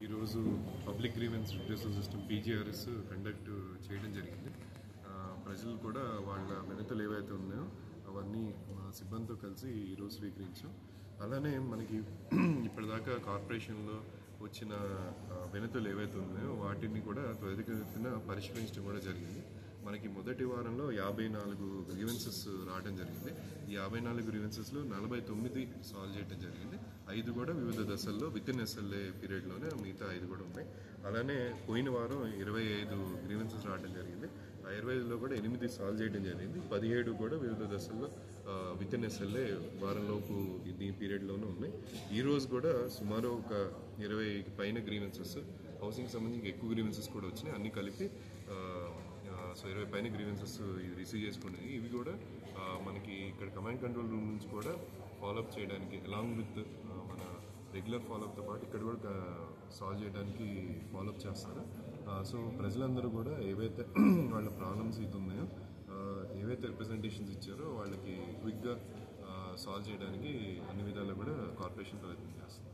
ఈరోజు public grievance redressal system PGRS conduct చేయడం జరిగింది. ప్రజలు కూడా వాళ్ళ వినతులు ఏవైతే ఉన్నాయో అవన్నీ మా సిబ్బందితో కలిసి ఈరోజు స్వీకరించాం. అలానే మనకి ఇప్పటిదాకా కార్పొరేషన్లో వచ్చిన వినతులు ఏవైతే ఉన్నాయో వాటిని కూడా త్వరితగతిన పరిష్కరించడం కూడా జరిగింది. మనకి మొదటి వారంలో 54 గ్రీవెన్సెస్ రావడం జరిగింది. ఈ 54 గ్రీవెన్సెస్లో 49 సాల్వ్ చేయడం జరిగింది. 5 కూడా వివిధ దశల్లో వితిన్ ఎస్ఎల్ఏ పీరియడ్లోనే, మిగతా 5 కూడా ఉన్నాయి. అలానే పోయిన వారం 25 గ్రీవెన్సెస్ రావడం జరిగింది. ఆ 25లో కూడా 8 సాల్వ్ చేయడం జరిగింది. 17 కూడా వివిధ దశల్లో వితిన్ ఎస్ఎల్ఏ వారంలోపు ఈ పీరియడ్లోనూ ఉన్నాయి. ఈరోజు కూడా సుమారు ఒక 20 పైన గ్రీవెన్సెస్, హౌసింగ్ సంబంధించి ఎక్కువ గ్రీవెన్సెస్ కూడా వచ్చినాయి. అన్నీ కలిపి 20 పైన గ్రీవెన్సెస్ రిసీవ్ చేసుకున్నాయి. ఇవి కూడా మనకి ఇక్కడ కమాండ్ కంట్రోల్ రూమ్ నుంచి కూడా ఫాలోఅప్ చేయడానికి, అలాంగ్ విత్ మన రెగ్యులర్ ఫాలోఅప్తో పాటు ఇక్కడ కూడా సాల్వ్ చేయడానికి ఫాలోఅప్ చేస్తారు. సో ప్రజలందరూ కూడా ఏవైతే వాళ్ళ ప్రాబ్లమ్స్ ఇది ఉన్నాయో, ఏవైతే రిప్రజెంటేషన్స్ ఇచ్చారో వాళ్ళకి క్విక్గా సాల్వ్ చేయడానికి అన్ని విధాలు కూడా కార్పొరేషన్ ప్రయత్నం చేస్తుంది.